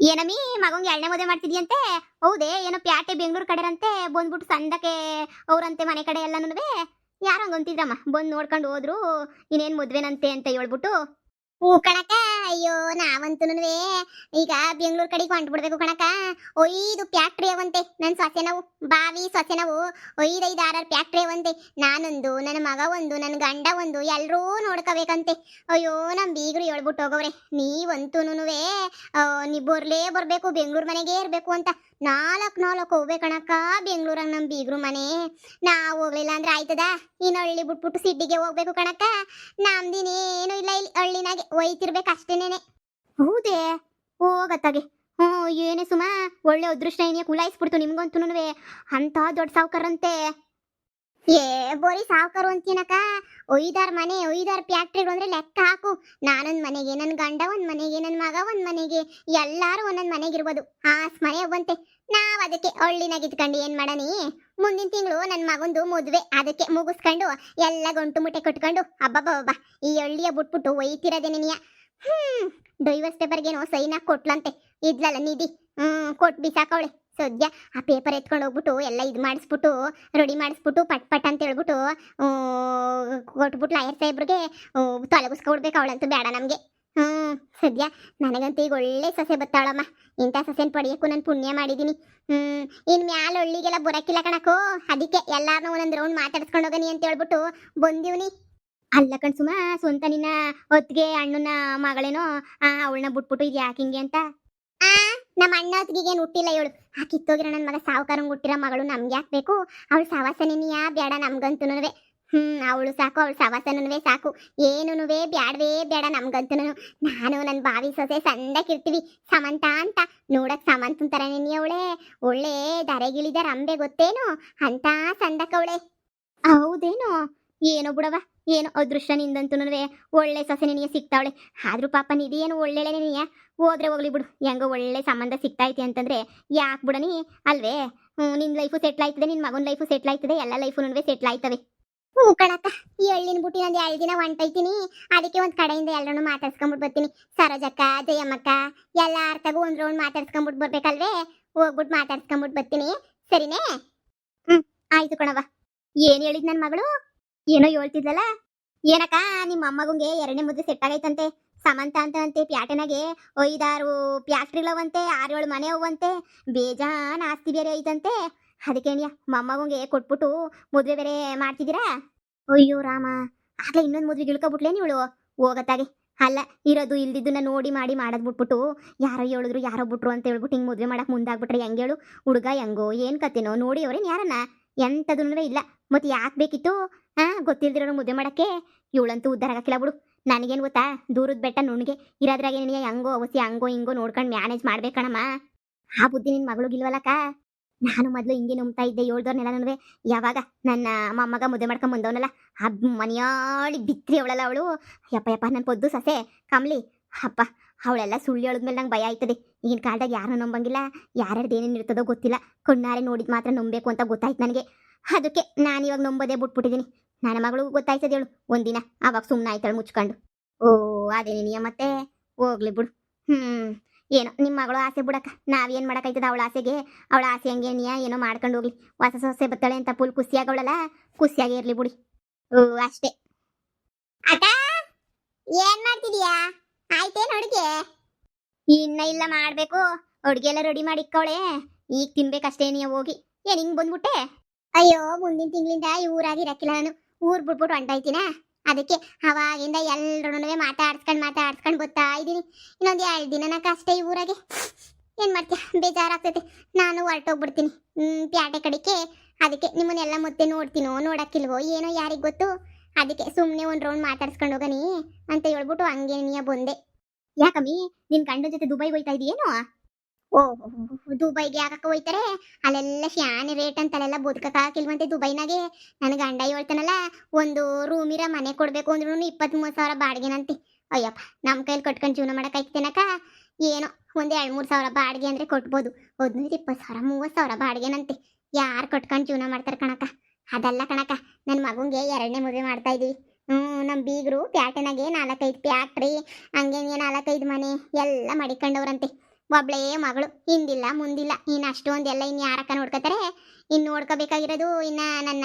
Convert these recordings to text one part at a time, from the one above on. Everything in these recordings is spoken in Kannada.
ಏನಮ್ಮಿ ಮಗಂಗೆ ಎರಡನೇ ಮದುವೆ ಮಾಡ್ತಿದ್ಯಂತೆ? ಹೌದೇ? ಏನೋ ಪ್ಯಾಟೆ ಬೆಂಗಳೂರು ಕಡೆರಂತೆ ಬಂದ್ಬಿಟ್ಟು ಸಂದಕ್ಕೆ ಅವ್ರಂತೆ ಮನೆ ಕಡೆ ಎಲ್ಲಾನುವೆ ಯಾರೋ ಹಂಗ್ ಅಂತಿದ್ರಮ್ಮ. ಬಂದ್ ನೋಡ್ಕೊಂಡು ಹೋದ್ರು. ಇನ್ನೇನ್ ಮದ್ವೆನಂತೆ ಅಂತ ಹೇಳ್ಬಿಟ್ಟು. ಹೂ ಕಣಕ. ಅಯ್ಯೋ ನಾವಂತೂನುವೆ ಈಗ ಬೆಂಗಳೂರು ಕಡೆಗೆ ಹೊಂಟ್ಬಿಡ್ಬೇಕು ಕಣಕ. ಒಯ್ದು ಫ್ಯಾಕ್ಟ್ರಿ ಅವಂತೆ ನನ್ ಸೊಸೆ ನಾವು ಬಾವಿ ಸೊಸೆ ನಾವು 5-6 ಫ್ಯಾಕ್ಟ್ರಿ ಅವಂತೆ. ನಾನೊಂದು, ನನ್ನ ಮಗ ಒಂದು, ನನ್ನ ಗಂಡ ಒಂದು, ಎಲ್ರೂ ನೋಡ್ಕೋಬೇಕಂತೆ. ಅಯ್ಯೋ ನಮ್ ಬೀಗರು ಹೇಳ್ಬಿಟ್ಟು ಹೋಗವ್ರೆ, ನೀವಂತೂನುವೆ ನೀ ಬರ್ಬೇಕು ಬೆಂಗಳೂರು ಮನೆಗೆ ಇರ್ಬೇಕು ಅಂತ. ನಾಲ್ಕು ಹೋಗ್ಬೇಕಣಕ್ಕ ಬೆಂಗಳೂರಾಗ ನಮ್ ಬೀಗ್ರು ಮನೆ. ನಾವ್ ಹೋಗ್ಲಿಲ್ಲ ಅಂದ್ರೆ ಆಯ್ತದ? ಇನ್ನು ಹಳ್ಳಿ ಬಿಟ್ಬಿಟ್ಟು ಸಿಟಿಗೆ ಹೋಗ್ಬೇಕು ಕಣಕ್ಕ. ನಮ್ದಿನೇನು ಇಲ್ಲ, ಇಲ್ಲಿ ಹಳ್ಳಿನಾಗೆ ಒಯ್ತಿರ್ಬೇಕು ಅಷ್ಟೇನೇನೆ. ಹೌದೇ? ಹೋಗತ್ತಾಗೆ. ಏನೇ ಸುಮಾ, ಒಳ್ಳೆ ಅದೃಷ್ಟ ಏನಿಯ ಕುಲಾಯಿಸ್ಬಿಡ್ತು ನಿಮ್ಗಂತೂನುವೆ. ಅಂತ ದೊಡ್ಡ ಸಾವುಕಾರಂತೆ. ಏ ಬೋರಿ ಸಾವುಕಾರು ಅಂತೀನಕ್ಕ. 5-6 ಫ್ಯಾಕ್ಟ್ರಿಗಳು ಅಂದ್ರೆ ಲೆಕ್ಕ ಹಾಕು. ನಾನೊಂದ್ ಮನೆಗೆ, ನನ್ ಗಂಡ ಒಂದ್ ಮನೆಗೆ, ನನ್ ಮಗ ಒಂದ್ ಮನೆಗೆ, ಎಲ್ಲಾರು ಒಂದೊಂದ್ ಮನೆಗಿರ್ಬೋದು. ಮನೆ ಬಂತೆ. ನಾವ್ ಅದಕ್ಕೆ ಹಳ್ಳಿನಾಗ ಇದ್ಕೊಂಡು ಏನ್ ಮಾಡನಿ? ಮುಂದಿನ ತಿಂಗಳು ನನ್ ಮಗಂದು ಮದುವೆ, ಅದಕ್ಕೆ ಮುಗಿಸ್ಕೊಂಡು ಎಲ್ಲ ಗಂಟು ಮುಟ್ಟೆ ಕಟ್ಕೊಂಡು ಅಬ್ಬಬ್ಬಬ್ಬ ಈ ಹಳ್ಳಿಯ ಬಿಟ್ಬಿಟ್ಟು ಒಯ್ತಿರೋದೇನಿಯ. ಡೈವರ್ಸ್ ಪೇಪರ್ಗೇನೋ ಸೈನ್ ಹಾಕಿ ಕೊಟ್ಲಂತೆ. ಇದ್ಲಲ್ಲ ನಿಧಿ, ಕೊಟ್ಟು ಬಿಸಾಕವಳೆ. ಸದ್ಯ ಆ ಪೇಪರ್ ಎತ್ಕೊಂಡು ಹೋಗ್ಬಿಟ್ಟು ಎಲ್ಲ ಇದು ಮಾಡಿಸ್ಬಿಟ್ಟು ರೆಡಿ ಮಾಡಿಸ್ಬಿಟ್ಟು ಪಟ್ ಅಂತ ಹೇಳ್ಬಿಟ್ಟು ಕೊಟ್ಬಿಟ್ಟು ಲಾಯರ್ ಸಾಹೇಬ್ರಿಗೆ ತೊಲಗಿಸ್ಕೊಡ್ಬೇಕು. ಅವಳಂತೂ ಬೇಡ ನಮಗೆ. ಸದ್ಯ ನನಗಂತೂ ಈಗ ಒಳ್ಳೆ ಸೊಸೆ ಬತ್ತಾಳಮ್ಮ. ಇಂಥ ಸೊಸೆನ ಪಡೆಯಕ್ಕೂ ನಾನು ಪುಣ್ಯ ಮಾಡಿದ್ದೀನಿ. ಇನ್ನು ಮ್ಯಾಲ ಹಳ್ಳಿಗೆಲ್ಲ ಬರೋಕ್ಕಿಲ್ಲ ಕಣಕ್ಕೋ. ಅದಕ್ಕೆ ಎಲ್ಲಾರನ್ನೂ ಒಂದೊಂದು ರೌಂಡ್ ಮಾತಾಡ್ಸ್ಕೊಂಡು ಹೋಗನಿ ಅಂತ ಹೇಳ್ಬಿಟ್ಟು ಬಂದೀವ್ನಿ. ಅಲ್ಲ ಕಣ್ ಸುಮಾ, ಸ್ವಂತ ನಿನ್ನ ಹೊತ್ತಿಗೆ ಅಣ್ಣನ ಮಗಳೇನೋ ಅವಳನ್ನ ಬಿಟ್ಬಿಟ್ಟು ಇದು ಯಾಕಿಂಗೆ ಅಂತ. ನಮ್ಮ ಅಣ್ಣ ಹೊತ್ತಿಗೆ ಹುಟ್ಟಿಲ್ಲ ಇವಳು. ಕಿತ್ತೋಗಿರೋ ನನ್ನ ಮಗ ಸಾವುಕಾರಂಗ್ ಹುಟ್ಟಿರೋ ಮಗಳು ನಮ್ಗೆ ಯಾಕಬೇಕು? ಅವಳು ಸವಾಸನೇನಿಯಾ ಬೇಡ ನಮ್ಗಂತೂನುವೆ. ಅವಳು ಸಾಕು, ಅವಳು ಸವಾಸನೂ ಸಾಕು. ಏನೂನುವೆ ಬ್ಯಾಡವೇ ಬೇಡ ನಮ್ಗಂತೂ. ನಾನು ನನ್ನ ಬಾವಿ ಸೊಸೆ ಸಂದಕ್ಕಿರ್ತೀವಿ. ಸಮಂತ ಅಂತ ನೋಡಕ್ ಸಮಂತನ ಥರನೇನಿ ಅವಳೆ. ಒಳ್ಳೆ ದರೆಗಿಳಿದ ರಂಬೆ ಗೊತ್ತೇನು? ಅಂತ ಸಂದಕವಳೆ. ಹೌದೇನು? ಏನೋ ಬಿಡವ, ಏನೋ ಅದೃಷ್ಟ ನಿಂದಂತೂನುವೆ ಒಳ್ಳೆ ಸೊಸೆ ನಿನಗೆ ಸಿಗ್ತಾವಳೆ. ಆದ್ರೂ ಪಾಪ ನಿಧಿ ಏನು ಒಳ್ಳೆಳೆನೆಯ. ಹೋದ್ರೆ ಹೋಗ್ಲಿ ಬಿಡು, ಹೆಂಗೋ ಒಳ್ಳೆ ಸಂಬಂಧ ಸಿಗ್ತೈತಿ ಅಂತಂದ್ರೆ ಯಾಕೆ ಬಿಡನಿ ಅಲ್ವೇ? ನಿನ್ ಲೈಫು ಸೆಟ್ಲ್ ಆಯ್ತದೆ, ನಿನ್ ಮಗನ ಲೈಫು ಸೆಟ್ಲ್ ಆಯ್ತದೆ, ಎಲ್ಲ ಲೈಫು ಸೆಟ್ಲ್ ಆಯ್ತವೆ. ಕಣಕ್ಕ, ಈ ಹಳ್ಳಿನ ಬಿಟ್ಟು ನಾನು 2 ದಿನ ಹೊಂಟೈತೀನಿ. ಅದಕ್ಕೆ ಒಂದ್ ಕಡೆಯಿಂದ ಎಲ್ಲರೂ ಮಾತಾಡ್ಸ್ಕೊಂಡ್ಬಿಟ್ಟು ಬರ್ತೀನಿ. ಸರೋಜಕ್ಕ, ಜಯಮ್ಮಕ್ಕ ಎಲ್ಲಾರ್ತಾಗೂ ಒಂದ್ ರೌಂಡ್ ಮಾತಾಡ್ಸ್ಕೊಂಡ್ಬಿಟ್ಟು ಬರ್ಬೇಕಲ್ವೇ? ಹೋಗ್ಬಿಟ್ಟು ಮಾತಾಡ್ಸ್ಕೊಂಡ್ಬಿಟ್ಟು ಬರ್ತೀನಿ. ಸರಿನೇ? ಆಯ್ತು ಕಣವ. ಏನ್ ಹೇಳಿದ್ ನನ್ ಮಗಳು? ಏನೋ ಹೇಳ್ತಿದ್ಲಲ್ಲ. ಏನಕ್ಕ, ನಿಮ್ಮ ಅಮ್ಮಗಂಗೆ 2ನೇ ಮದುವೆ ಸೆಟ್ ಆಗೈತಂತೆ. ಸಮಂತ ಅಂತೆ ಪ್ಯಾಟೆನಾಗೆ 5-6 ಫ್ಯಾಕ್ಟ್ರಿಗಳವಂತೆ, 6-7 ಮನೆ ಅವಂತೆ, ಬೇಜಾನ್ ಆಸ್ತಿ ಬೇರೆ ಐತಂತೆ. ಅದಕ್ಕೇನಿಯ ಮೊಮ್ಮಗಂಗೆ ಕೊಟ್ಬಿಟ್ಟು ಮದುವೆ ಬೇರೆ ಮಾಡ್ತಿದ್ದೀರಾ? ಅಯ್ಯೋ ರಾಮ, ಆಗ್ಲೇ ಇನ್ನೊಂದು ಮದುವೆಗೆ ಇಳ್ಕೊಬಿಟ್ಲೇನು ಇವಳು? ಹೋಗತ್ತಾಗೆ. ಅಲ್ಲ, ಇರೋದು ಇಲ್ದಿದ್ದನ್ನ ನೋಡಿ ಮಾಡಿ ಮಾಡೋದ್ ಬಿಟ್ಬಿಟ್ಟು ಯಾರೋ ಹೇಳಿದ್ರು ಯಾರೋ ಬಿಟ್ರು ಅಂತ ಹೇಳ್ಬಿಟ್ಟು ಹಿಂಗೆ ಮದುವೆ ಮಾಡಕ್ ಮುಂದಾಗ್ಬಿಟ್ರೆ ಹೆಂಗೆ ಹೇಳು? ಹುಡುಗ ಹೆಂಗೋ ಏನು ಕತೆನೋ ನೋಡಿ ಅವ್ರೇನು ಯಾರನ್ನ ಎಂಥದೂ ಇಲ್ಲ. ಮತ್ತೆ ಯಾಕೆ ಬೇಕಿತ್ತು ಗೊತ್ತಿಲ್ದಿರೋ ಮದುವೆ ಮಾಡಕ್ಕೆ? ಇವಳಂತೂ ಉದ್ದಾರ ಆಗಕ್ಕಿಲ್ಲ ಬಿಡು. ನನಗೇನು ಗೊತ್ತಾ, ದೂರದ ಬೆಟ್ಟ ನುಣ್ಗೆ ಇರೋದ್ರಾಗೆ ನಿನಗೆ ಹೆಂಗೋ ಅವಸಿ ಹಂಗೋ ಹಿಂಗೋ ನೋಡ್ಕೊಂಡು ಮ್ಯಾನೇಜ್ ಮಾಡ್ಬೇಕಣಮ್ಮ. ಆ ಬುದ್ಧಿ ನಿನ್ನ ಮಗಳಿಗಿಲ್ವಲ್ಲಕ್ಕ. ನಾನು ಮೊದಲು ಹಿಂಗೆ ನಂಬ್ತಾ ಇದ್ದೆ, ಹೇಳ್ದವ್ರನ್ನೆಲ್ಲ ಯಾವಾಗ ನನ್ನ ಮೊಮ್ಮಗ ಮದುವೆ ಮಾಡ್ಕೊಂಡ್ ಬಂದವನಲ್ಲ, ಆ ಮನೆಯಾಳಿ ಬಿತ್ರಿ ಅವಳಲ್ಲ ಅವಳು. ಯಪ್ಪ ನನ್ನ ಪೊದ್ದು ಸೊಸೆ ಕಮ್ಲಿ. ಅಪ್ಪ, ಅವಳೆಲ್ಲ ಸುಳ್ಳು ಹೇಳಿದ್ಮೇಲೆ ನಂಗೆ ಭಯ ಆಯ್ತದೆ. ಈಗಿನ ಕಾಲದಾಗ ಯಾರನ್ನೂ ನಂಬಂಗಿಲ್ಲ. ಯಾರ್ಯಾರ್ದು ಏನೇನು ಇರ್ತದೋ ಗೊತ್ತಿಲ್ಲ. ಕಣ್ಣಾರೆ ನೋಡಿದ್ ಮಾತ್ರ ನಂಬಬೇಕು ಅಂತ ಗೊತ್ತಾಯ್ತು ನನಗೆ. ಅದಕ್ಕೆ ನಾನು ಇವಾಗ ನಂಬೋದೇ ಬಿಟ್ಬಿಟ್ಟಿದ್ದೀನಿ. ನನ್ನ ಮಗಳು ಗೊತ್ತಾಯ್ತದೆ ಹೇಳು ಒಂದಿನ, ಆವಾಗ ಸುಮ್ಮನೆ ಆಯ್ತಾಳೆ ಮುಚ್ಕೊಂಡು. ಓ ಅದೇ ನೀನಿಯ ಮತ್ತೆ ಹೋಗ್ಲಿ ಬಿಡು. ಏನೋ ನಿಮ್ಮ ಮಗಳು ಆಸೆ ಬಿಡಕ್ಕ, ನಾವೇನು ಮಾಡೋಕ್ಕಾಯ್ತದ ಅವಳ ಆಸೆಗೆ? ಅವಳ ಆಸೆ ಹಂಗೆ ನೀಯ ಏನೋ ಮಾಡ್ಕೊಂಡು ಹೋಗ್ಲಿ. ಹೊಸ ಸೊಸೆ ಬತ್ತಾಳೆ ಅಂತ ಫುಲ್ ಖುಷಿಯಾಗವಳಲ್ಲ, ಖುಷಿಯಾಗಿ ಇರ್ಲಿ ಬಿಡಿ. ಅಷ್ಟೇ. ಅಕ್ಕ, ಏನ್ ಮಾಡ್ತಿದೀಯಾ? ಆಯ್ತೇನು ಅಡುಗೆ? ಇನ್ನ ಇಲ್ಲ, ಮಾಡ್ಬೇಕು. ಅಡುಗೆ ಎಲ್ಲ ರೆಡಿ ಮಾಡಿ ಇಕ್ಕವಳೆ, ಈಗ ತಿನ್ಬೇಕಷ್ಟೇ. ನೀ ಹೋಗಿ ಏನ್ ಹಿಂಗ್ ಬಂದ್ಬಿಟ್ಟೆ? ಅಯ್ಯೋ, ಮುಂದಿನ ತಿಂಗಳಿಂದ ಈ ಊರಾಗಿ ಇರಕ್ಕಿಲ್ಲ. ನಾನು ಊರ್ ಬಿಟ್ಬಿಟ್ಟು ಹೊಂಟಾಯ್ತೀನ. ಅದಕ್ಕೆ ಅವಾಗಿಂದ ಎಲ್ರೂ ಮಾತಾಡ್ಸ್ಕೊಂಡು ಬರ್ತಾ ಇದ್ದೀನಿ. ಇನ್ನೊಂದು 2 ದಿನನಕ ಅಷ್ಟೇ ಈ ಊರಾಗೆ. ಏನ್ ಮಾಡ್ತೀಯ, ಬೇಜಾರಾಗ್ತೈತೆ. ನಾನು ಹೊರಟೋಗ್ಬಿಡ್ತೀನಿ ಪ್ಯಾಟೆ ಕಡೆಗೆ. ಅದಕ್ಕೆ ನಿಮ್ಮನ್ನೆಲ್ಲ ಮತ್ತೆ ನೋಡ್ತೀನೋ ನೋಡಕ್ಕಿಲ್ವೋ ಏನೋ ಯಾರಿಗೆ ಗೊತ್ತು. ಅದಕ್ಕೆ ಸುಮ್ಮನೆ ಒಂದು ರೌಂಡ್ ಮಾತಾಡ್ಸ್ಕೊಂಡು ಹೋಗನಿ ಅಂತ ಹೇಳ್ಬಿಟ್ಟು ಹಂಗೆ ನೀಯ ಬಂದೆ. ಯಾಕಮ್ಮಿ, ನಿನ್ ಗಂಡನ ಜೊತೆ ದುಬೈಗೆ ಹೋಯ್ತಾ ಇದೀಯೇನೋ? ಓಹೋ, ದುಬೈಗೆ ಯಾಕಕ್ಕ ಹೋಯ್ತಾರೆ? ಅಲ್ಲೆಲ್ಲ ಫ್ಯಾನ್ ರೇಟ್ ಅಂತ ಅಲ್ಲೆಲ್ಲ ಬದುಕಕ್ಕಾಗಿಲ್ವಂತೆ ದುಬೈನಾಗೆ. ನನ್ನ ಗಂಡ ಹೇಳ್ತಾನಲ್ಲ, ಒಂದು ರೂಮಿರ ಮನೆ ಕೊಡ್ಬೇಕು ಅಂದ್ರೂ 23,000 ಬಾಡಿಗೆನಂತೆ. ಅಯ್ಯಪ್ಪ, ನಮ್ಮ ಕೈಲಿ ಕಟ್ಕೊಂಡು ಜೀವನ ಮಾಡಕ್ಕಾಯ್ತೇನಕ್ಕ? ಏನೋ ಒಂದು 2-3 ಸಾವಿರ ಬಾಡಿಗೆ ಅಂದ್ರೆ ಕೊಟ್ಬೋದು. 15-20,000 30,000 ಬಾಡಿಗೆನಂತೆ. ಯಾರು ಕಟ್ಕೊಂಡು ಜೀವನ ಮಾಡ್ತಾರೆ ಕಣಕ್ಕ? ಅದಲ್ಲ ಕಣಕ್ಕ, ನನ್ನ ಮಗಂಗೆ 2ನೇ ಮದುವೆ ಮಾಡ್ತಾ ಇದೀವಿ. ನಮ್ಮ ಬೀಗರು ಪ್ಯಾಟೆನಾಗೆ 4-5 ಫ್ಯಾಕ್ಟ್ರಿ, ಹಂಗೆ 4-5 ಮನೆ ಎಲ್ಲ ಮಡಿಕೊಂಡವ್ರಂತೆ. ಒಬ್ಳೇ ಮಗಳು, ಹಿಂದಿಲ್ಲ ಮುಂದಿಲ್ಲ, ಇನ್ನು ಅಷ್ಟೊಂದೆಲ್ಲ ಇನ್ನು ಯಾರಕ್ಕ ನೋಡ್ಕೋತಾರೆ. ಇನ್ನು ನೋಡ್ಕೋಬೇಕಾಗಿರೋದು ಇನ್ನು ನನ್ನ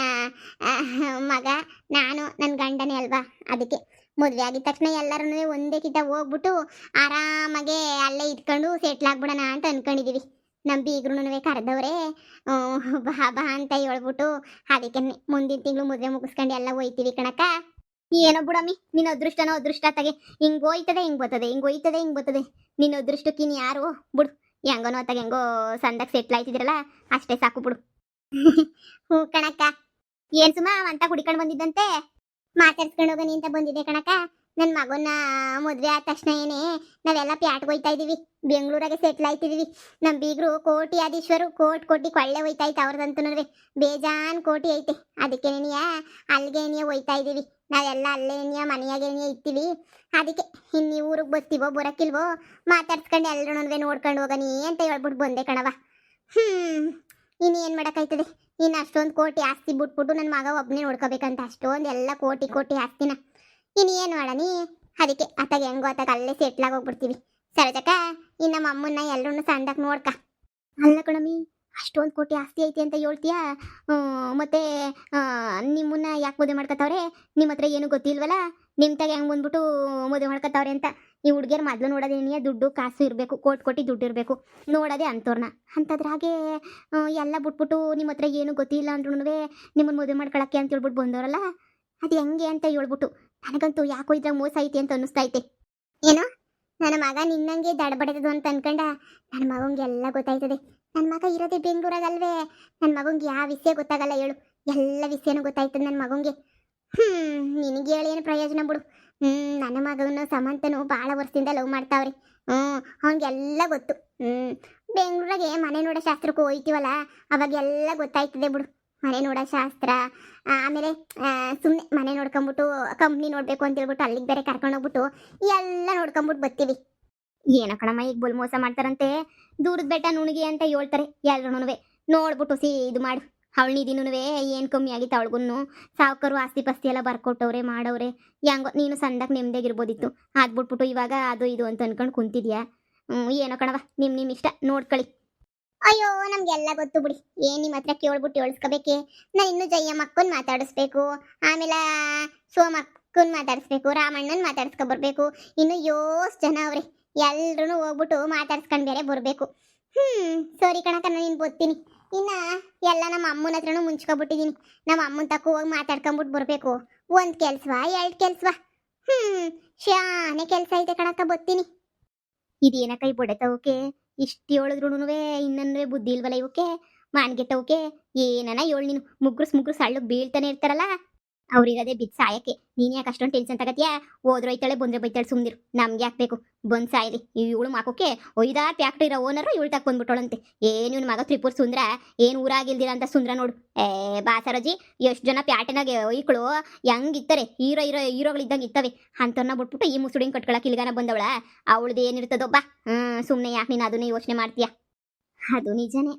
ಮಗ, ನಾನು, ನನ್ನ ಗಂಡನೇ ಅಲ್ವಾ. ಅದಕ್ಕೆ ಮದುವೆ ಆಗಿದ ತಕ್ಷಣ ಎಲ್ಲರೂ ಒಂದೇ ಕಿತ ಹೋಗ್ಬಿಟ್ಟು ಆರಾಮಾಗೆ ಅಲ್ಲೇ ಇದ್ಕೊಂಡು ಸೆಟ್ಲ್ ಆಗ್ಬಿಡೋಣ ಅಂತ ಅನ್ಕೊಂಡಿದೀವಿ. ನಮ್ಮ ಬೀಗ್ರು ಕರೆದವ್ರೆ, ಬಾ ಬಾ ಅಂತ ಹೇಳ್ಬಿಟ್ಟು ಅದಕ್ಕೆ ಮುಂದಿನ ತಿಂಗಳು ಮದುವೆ ಮುಗಿಸ್ಕೊಂಡು ಎಲ್ಲ ಹೋಯ್ತೀವಿ ಕಣಕ್ಕ. ಏನೋ ಬಿಡಮ್ಮಿ, ನಿನ್ನ ಅದೃಷ್ಟನೋ ಅದೃಷ್ಟ ತಗೆ. ಹಿಂಗ್ ಹೋಯ್ತದೆ ಹಿಂಗ್ ಬರ್ತದೆ, ಹಿಂಗ್ ಹೋಯ್ತದೆ ಹಿಂಗ್ ಬರ್ತದೆ. ನಿನ್ನ ಅದೃಷ್ಟಕ್ಕೆ ನೀನು ಯಾರು ಬಿಡು. ಹೆಂಗೋನೋ ಅತ್ತಾಗ ಹೆಂಗೋ ಸಂದಾಗ ಸೆಟ್ಲ್ ಆಯ್ತಿದಿರಲ್ಲ, ಅಷ್ಟೇ ಸಾಕು ಬಿಡು. ಹ್ಞೂ ಕಣಕ್ಕ. ಏನ್ ಸುಮ ಅಂತ ಕುಡಿಕೊಂಡು ಬಂದಿದ್ದಂತೆ? ಮಾತಾಡ್ಸ್ಕೊಂಡು ಹೋಗನಿ ಅಂತ ಬಂದಿದೆ ಕಣಕ್ಕ. ನನ್ನ ಮಗನ ಮದುವೆ ಆದ ತಕ್ಷಣ ಏನೇ ನಾವೆಲ್ಲ ಪ್ಯಾಟ್ಗೆ ಹೋಯ್ತಾ ಇದೀವಿ, ಬೆಂಗಳೂರಾಗೆ ಸೆಟ್ಲ್ ಆಯ್ತಿದೀವಿ. ನಮ್ಮ ಬೀಗರು ಕೋಟಿ ಆದೀಶ್ವರು, ಕೋಟಿ ಕೊಳ್ಳೆ ಹೋಯ್ತಾ ಐತೆ ಅವ್ರದಂತೂ ಬೇಜಾನ್ ಕೋಟಿ ಐತೆ. ಅದಕ್ಕೆ ನೀನಿಯ ಅಲ್ಲಿಗೆ ನೀ ಹೋಯ್ತಾ ಇದೀವಿ. ನಾವೆಲ್ಲ ಅಲ್ಲೇನಿಯ ಮನೆಯಾಗೇನಿಯ ಇರ್ತೀವಿ. ಅದಕ್ಕೆ ಇನ್ನು ಊರಿಗೆ ಬರ್ತೀವೋ ಬರೋಕ್ಕಿಲ್ವೋ ಮಾತಾಡ್ಸ್ಕೊಂಡು ಎಲ್ಲರೂ ನೋಡ್ಕೊಂಡು ಹೋಗನಿ ಅಂತ ಹೇಳ್ಬಿಟ್ಟು ಬಂದೆ ಕಣವ. ಇನ್ನು ಏನು ಮಾಡೋಕ್ಕಾಯ್ತದೆ. ಇನ್ನು ಅಷ್ಟೊಂದು ಕೋಟಿ ಆಸ್ತಿ ಬಿಟ್ಬಿಟ್ಟು ನನ್ನ ಮಗ ಒಬ್ಬನೇ ನೋಡ್ಕೋಬೇಕಂತ ಅಷ್ಟೊಂದು ಎಲ್ಲ ಕೋಟಿ ಆಸ್ತಿನ ಇನ್ನು ಏನು ಮಾಡನಿ. ಅದಕ್ಕೆ ಅತ್ತಾಗ ಹೆಂಗೋ ಅತ್ತಾಗ ಅಲ್ಲೇ ಸೆಟ್ಲಾಗಿ ಹೋಗ್ಬಿಡ್ತೀವಿ. ಸರಜಕ್ಕ, ಇನ್ನು ನಮ್ಮ ಅಮ್ಮನ್ನ ಎಲ್ಲರೂ ಸಂದಕ್ಕೆ ನೋಡ್ಕ. ಅಲ್ಲ ಕಣಮಿ, ಅಷ್ಟೊಂದು ಕೋಟಿ ಆಸ್ತಿ ಐತಿ ಅಂತ ಹೇಳ್ತೀಯಾ? ಮತ್ತೆ ನಿಮ್ಮನ್ನ ಯಾಕೆ ಮದುವೆ ಮಾಡ್ಕೊತಾವ್ರೆ? ನಿಮ್ಮ ಹತ್ರ ಏನು ಗೊತ್ತಿಲ್ವಲ್ಲ, ನಿಮ್ಮ ತಾಗ ಹೆಂಗೆ ಬಂದ್ಬಿಟ್ಟು ಮದುವೆ ಮಾಡ್ಕೊತಾವ್ರೆ ಅಂತ. ಈ ಹುಡುಗಿಯರು ಮೊದಲು ನೋಡೋದೇನಿಯ ದುಡ್ಡು ಕಾಸು ಇರಬೇಕು, ಕೋಟಿ ದುಡ್ಡು ಇರಬೇಕು, ನೋಡೋದೇ ಅಂಥವ್ರನ್ನ. ಅಂಥದ್ರಾಗೆ ಎಲ್ಲ ಬಿಟ್ಬಿಟ್ಟು ನಿಮ್ಮ ಹತ್ರ ಏನು ಗೊತ್ತಿಲ್ಲ ಅಂದ್ರೂ ನಿಮ್ಮನ್ನು ಮದುವೆ ಮಾಡ್ಕೊಳಕ್ಕೆ ಅಂತ ಹೇಳ್ಬಿಟ್ಟು ಬಂದವರಲ್ಲ, ಅದು ಹೆಂಗೆ ಅಂತ ಹೇಳ್ಬಿಟ್ಟು ನನಗಂತೂ ಯಾಕೋ ಇದ್ರಾಗ ಮೋಸ ಐತಿ ಅಂತ ಅನ್ನಿಸ್ತೈತೆ. ಏನೋ ನನ್ನ ಮಗ ನಿನ್ನಂಗೆ ದಡಬಡದು ಅಂತ ಅನ್ಕೊಂಡ. ನನ್ನ ಮಗಂಗೆ ಎಲ್ಲ ಗೊತ್ತಾಯ್ತದೆ. ನನ್ನ ಮಗ ಇರೋದೇ ಬೆಂಗಳೂರಾಗಲ್ವೇ. ನನ್ನ ಮಗಂಗೆ ಯಾವ ವಿಷಯ ಗೊತ್ತಾಗಲ್ಲ ಹೇಳು, ಎಲ್ಲ ವಿಷಯನೂ ಗೊತ್ತಾಯ್ತದೆ ನನ್ನ ಮಗಂಗೆ. ನಿನಗೆ ಹೇಳಿ ಏನು ಪ್ರಯೋಜನ ಬಿಡು. ನನ್ನ ಮಗನ ಸಮಂತನು ಭಾಳ ವರ್ಷದಿಂದ ಲವ್ ಮಾಡ್ತಾವ್ರಿ. ಅವನಿಗೆಲ್ಲ ಗೊತ್ತು. ಬೆಂಗಳೂರಾಗೆ ಮನೆ ನೋಡೋ ಶಾಸ್ತ್ರಕ್ಕೂ ಹೋಯ್ತೀವಲ್ಲ, ಅವಾಗೆಲ್ಲ ಗೊತ್ತಾಯ್ತದೆ ಬಿಡು. ಮನೆ ನೋಡೋ ಶಾಸ್ತ್ರ, ಆಮೇಲೆ ಸುಮ್ಮನೆ ಮನೆ ನೋಡ್ಕೊಂಬಿಟ್ಟು ಕಂಪ್ನಿ ನೋಡಬೇಕು ಅಂತ ಹೇಳ್ಬಿಟ್ಟು ಅಲ್ಲಿಗೆ ಬೇರೆ ಕರ್ಕೊಂಡೋಗ್ಬಿಟ್ಟು ಎಲ್ಲ ನೋಡ್ಕೊಂಬಿಟ್ಟು ಬರ್ತೀವಿ. ಏನೋ ಕಣಮ್ಮ, ಈಗ ಬೋಲ್ ಮೋಸ ಮಾಡ್ತಾರಂತೆ. ದೂರದ ಬೆಟ್ಟ ನುಣಿಗೆ ಅಂತ ಹೇಳ್ತಾರೆ ಎಲ್ಲರೂ. ನೋಡ್ಬಿಟ್ಟು ಇದು ಮಾಡು. ಅವಳು ನಿಧಿನೂ ಏನು ಕಮ್ಮಿ ಆಗಿತ್ತು ಅವಳಿಗೂ. ಸಾವುಕರು ಆಸ್ತಿ ಪಸ್ತಿ ಎಲ್ಲ ಬರ್ಕೊಟ್ಟವ್ರೆ ಮಾಡವ್ರೆ. ಹೆಂಗೋ ನೀನು ಸಂದಕ್ಕೆ ನೆಮ್ಮದಿಯಾಗಿರ್ಬೋದಿತ್ತು. ಆಗ್ಬಿಟ್ಬಿಟ್ಟು ಇವಾಗ ಅದು ಇದು ಅಂತ ಅನ್ಕೊಂಡು ಕುಂತಿದ್ಯಾ. ಏನೋ ಕಣವ, ನಿಮ್ಮ ಇಷ್ಟ ನೋಡ್ಕೊಳ್ಳಿ. ಅಯ್ಯೋ, ನಮ್ಗೆಲ್ಲ ಗೊತ್ತು ಬಿಡಿ. ಏನು ನಿಮ್ಮ ಹತ್ರ ಕೇಳ್ಬಿಟ್ಟು ಹೇಳ್ಸ್ಕೋಬೇಕೆ? ನಾನು ಇನ್ನು ಜಯಮ್ಮಕ್ಕನ್ ಮಾತಾಡಿಸ್ಬೇಕು, ಆಮೇಲೆ ಸೋಮಕ್ಕನ್ ಮಾತಾಡಿಸ್ಬೇಕು, ರಾಮಣ್ಣನ ಮಾತಾಡ್ಸ್ಕೊಬರ್ಬೇಕು. ಇನ್ನು ಯೋಷ್ಟು ಜನ ಅವ್ರೆ, ಎಲ್ರೂ ಹೋಗ್ಬಿಟ್ಟು ಮಾತಾಡ್ಸ್ಕೊಂಡು ಬೇರೆ ಬರಬೇಕು. ಸರಿ ಕಣಕ, ನಾನು ಇನ್ನು ಬರ್ತೀನಿ. ಇನ್ನು ಎಲ್ಲ ನಮ್ಮ ಅಮ್ಮನ ಹತ್ರನೂ ಮುಂಚ್ಕೊಬಿಟ್ಟಿದ್ದೀನಿ. ನಮ್ಮ ಅಮ್ಮನ ತಕ್ಕ ಹೋಗಿ ಮಾತಾಡ್ಕೊಂಬಿಟ್ಟು ಬರಬೇಕು. ಒಂದು ಕೆಲ್ಸವಾ ಎರಡು ಕೆಲ್ಸವಾ? ಶಾನೆ ಕೆಲಸ ಐತೆ ಕಣಕ, ಬರ್ತೀನಿ. ಇದೇನಕ್ಕ ಈ ಬೊಡೆತವಕ್ಕೆ ಇಷ್ಟು ಹೇಳಿದ್ರು ಇನ್ನೂ ಬುದ್ಧಿ ಇಲ್ವಲ್ಲ ಇವಕ್ಕೆ? ಮಾನ್ಗೆಟ್ಟವಕ್ಕೆ ಏನನ ಹೇಳು ನೀನು. ಮುಗ್ರು ಸಳ್ಳಕ್ಕೆ ಬೀಳ್ತಾನೆ ಇರ್ತಾರಲ್ಲ, ಅವ್ರಿಗದೇ ಬಿದ್ದು ಸಾಯಕ್ಕೆ. ನೀನು ಯಾಕೆ ಅಷ್ಟೊಂದು ಟೆನ್ಷನ್ ತಗತ್ಯಾ? ಹೋದ್ರೆ ಹೋಯ್ತಾಳೆ, ಬಂದ್ರೆ ಬೈತಾಳೆ, ಸುಮ್ನಿರು. ನಮ್ಗೆ ಯಾಕೆ ಬೇಕು? ಬಂದು ಸಾಯಲಿ. ಇವಳು ಮಾಕೋಕೆ 5-6 ಫ್ಯಾಕ್ಟ್ರಿ ಇರೋ ಓನರು ಇವಳು ತಕ್ಕ ಬಂದ್ಬಿಟ್ಟೋಳಂತೆ. ಏನು ಇವ್ನ ಮಗ ತ್ರಿಪುರ್ ಸುಂದ್ರ, ಏನು ಊರಾಗಿಲ್ದಿರ ಅಂತ ಸುಂದ್ರ ನೋಡು. ಬಾಸರಜಿ, ಎಷ್ಟು ಜನ ಪ್ಯಾಟನಾಗೆ ಒಯ್ಕಳು ಹೆಂಗಿತ್ತಾರೆ, ಹೀರೋಗಳಿದ್ದಂಗೆ ಇರ್ತವೆ. ಅಂಥವ್ರನ್ನ ಬಿಟ್ಬಿಟ್ಟು ಈ ಮುಸುಡಿನ ಕಟ್ಕೊಳಕ್ಕೆ ಇಲ್ಗಾನ ಬಂದವಳ. ಅವಳದ್ದು ಏನಿರ್ತದೊಬ್ಬ. ಸುಮ್ಮನೆ ಯಾಕೆ ನೀನು ಅದನ್ನೇ ಯೋಚನೆ ಮಾಡ್ತೀಯ? ಅದು ನಿಜನೇ.